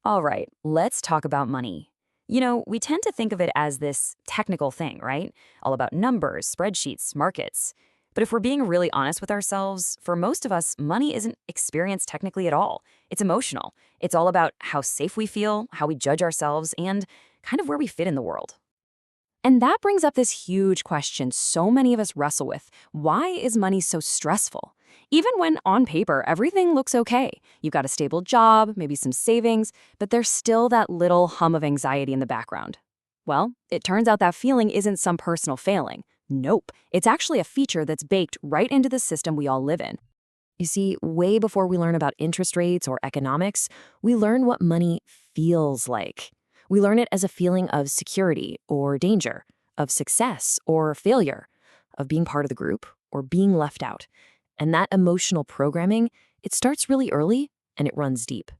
All right, let's talk about money. We tend to think of it as this technical thing, right? All about numbers, spreadsheets, markets. But if we're being really honest with ourselves, for most of us, money isn't experienced technically at all. It's emotional. It's all about how safe we feel, how we judge ourselves, and kind of where we fit in the world. And that brings up this huge question so many of us wrestle with. Why is money so stressful? Even when on paper, everything looks okay. You've got a stable job, maybe some savings, but there's still that little hum of anxiety in the background. Well, it turns out that feeling isn't some personal failing. Nope, it's actually a feature that's baked right into the system we all live in. You see, way before we learn about interest rates or economics, we learn what money feels like. We learn it as a feeling of security or danger, of success or failure, of being part of the group or being left out. And that emotional programming, it starts really early and it runs deep.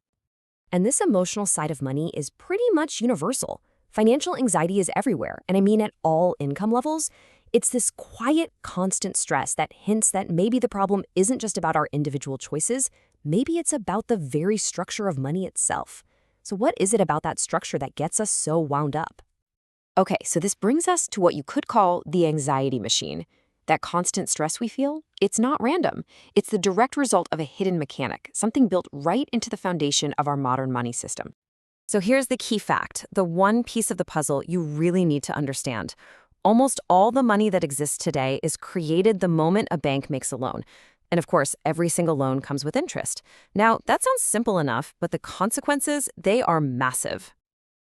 And this emotional side of money is pretty much universal. Financial anxiety is everywhere, and I mean at all income levels. It's this quiet, constant stress that hints that maybe the problem isn't just about our individual choices, maybe it's about the very structure of money itself. So what is it about that structure that gets us so wound up? Okay, so this brings us to what you could call the anxiety machine. That constant stress we feel, it's not random. It's the direct result of a hidden mechanic, something built right into the foundation of our modern money system. So here's the key fact, the one piece of the puzzle you really need to understand. Almost all the money that exists today is created the moment a bank makes a loan. And of course, every single loan comes with interest. Now, that sounds simple enough, but the consequences, they are massive.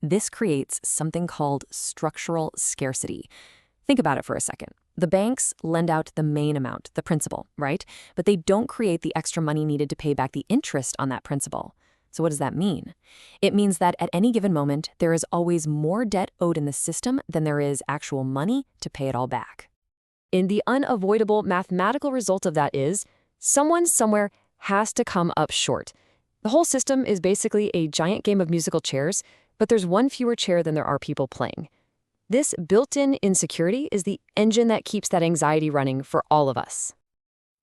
This creates something called structural scarcity. Think about it for a second. The banks lend out the main amount, the principal, right? But they don't create the extra money needed to pay back the interest on that principal. So what does that mean? It means that at any given moment, there is always more debt owed in the system than there is actual money to pay it all back. And the unavoidable mathematical result of that is someone somewhere has to come up short. The whole system is basically a giant game of musical chairs, but there's one fewer chair than there are people playing. This built-in insecurity is the engine that keeps that anxiety running for all of us.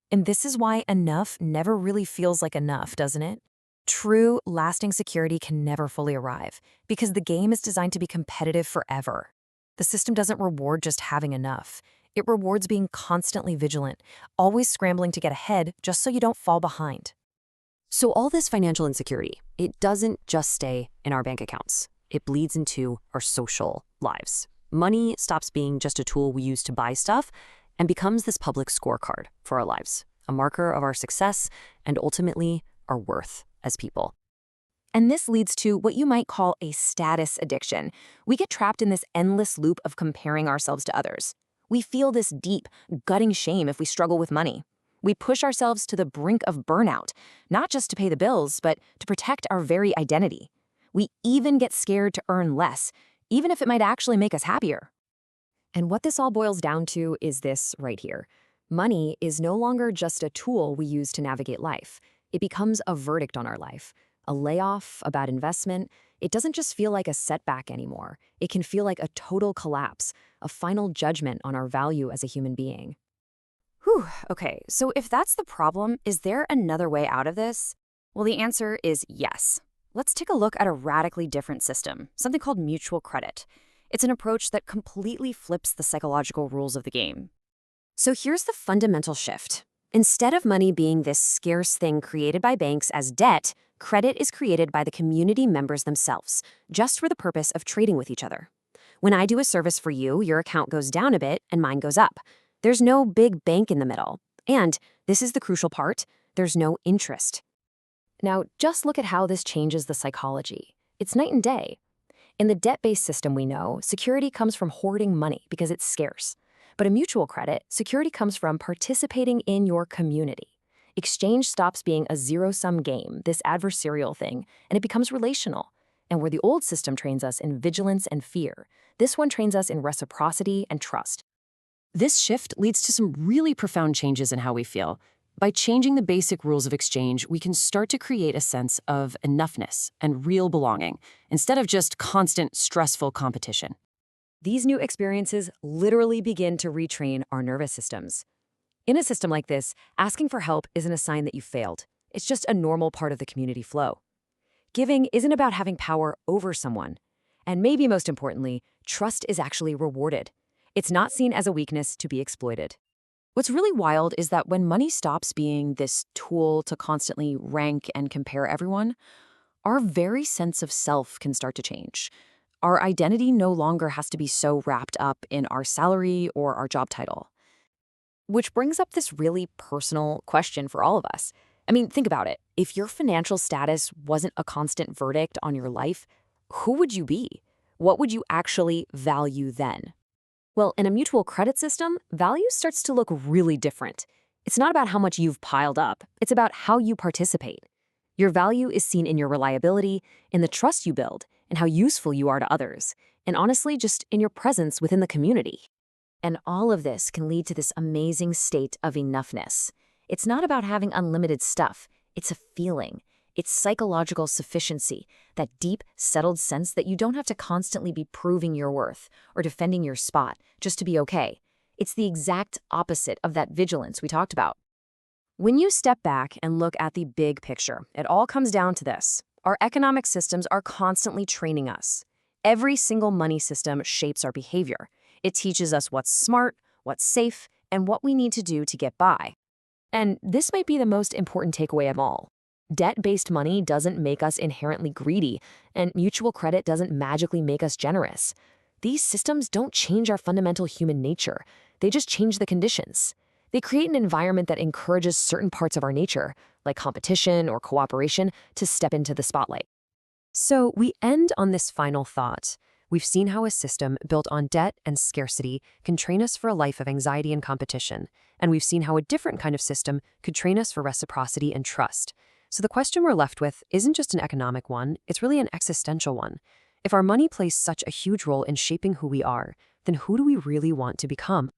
And this is why enough never really feels like enough, doesn't it? True, lasting security can never fully arrive because the game is designed to be competitive forever. The system doesn't reward just having enough. It rewards being constantly vigilant, always scrambling to get ahead just so you don't fall behind. So all this financial insecurity, it doesn't just stay in our bank accounts. It bleeds into our social lives. Money stops being just a tool we use to buy stuff and becomes this public scorecard for our lives, a marker of our success and ultimately our worth as people. And this leads to what you might call a status addiction. We get trapped in this endless loop of comparing ourselves to others. We feel this deep, gutting shame if we struggle with money. We push ourselves to the brink of burnout, not just to pay the bills, but to protect our very identity. We even get scared to earn less, even if it might actually make us happier. And what this all boils down to is this right here. Money is no longer just a tool we use to navigate life. It becomes a verdict on our life, a layoff, a bad investment. It doesn't just feel like a setback anymore. It can feel like a total collapse, a final judgment on our value as a human being. Whew, okay, so if that's the problem, is there another way out of this? Well, the answer is yes. Let's take a look at a radically different system, something called mutual credit. It's an approach that completely flips the psychological rules of the game. So here's the fundamental shift. Instead of money being this scarce thing created by banks as debt, credit is created by the community members themselves, just for the purpose of trading with each other. When I do a service for you, your account goes down a bit and mine goes up. There's no big bank in the middle. And, this is the crucial part, there's no interest. Now, just look at how this changes the psychology. It's night and day. In the debt-based system we know, security comes from hoarding money because it's scarce. But in mutual credit, security comes from participating in your community. Exchange stops being a zero-sum game, this adversarial thing, and it becomes relational. And where the old system trains us in vigilance and fear, this one trains us in reciprocity and trust. This shift leads to some really profound changes in how we feel. By changing the basic rules of exchange, we can start to create a sense of enoughness and real belonging, instead of just constant, stressful competition. These new experiences literally begin to retrain our nervous systems. In a system like this, asking for help isn't a sign that you failed. It's just a normal part of the community flow. Giving isn't about having power over someone. And maybe most importantly, trust is actually rewarded. It's not seen as a weakness to be exploited. What's really wild is that when money stops being this tool to constantly rank and compare everyone, our very sense of self can start to change. Our identity no longer has to be so wrapped up in our salary or our job title. Which brings up this really personal question for all of us. I mean, think about it. If your financial status wasn't a constant verdict on your life, who would you be? What would you actually value then? Well, in a mutual credit system, value starts to look really different. It's not about how much you've piled up, it's about how you participate. Your value is seen in your reliability, in the trust you build, and how useful you are to others, and honestly, just in your presence within the community. And all of this can lead to this amazing state of enoughness. It's not about having unlimited stuff, it's a feeling. It's psychological sufficiency, that deep, settled sense that you don't have to constantly be proving your worth or defending your spot just to be okay. It's the exact opposite of that vigilance we talked about. When you step back and look at the big picture, it all comes down to this. Our economic systems are constantly training us. Every single money system shapes our behavior. It teaches us what's smart, what's safe, and what we need to do to get by. And this might be the most important takeaway of all. Debt-based money doesn't make us inherently greedy, and mutual credit doesn't magically make us generous. These systems don't change our fundamental human nature. They just change the conditions. They create an environment that encourages certain parts of our nature, like competition or cooperation, to step into the spotlight. So we end on this final thought. We've seen how a system built on debt and scarcity can train us for a life of anxiety and competition, and we've seen how a different kind of system could train us for reciprocity and trust. So the question we're left with isn't just an economic one, it's really an existential one. If our money plays such a huge role in shaping who we are, then who do we really want to become?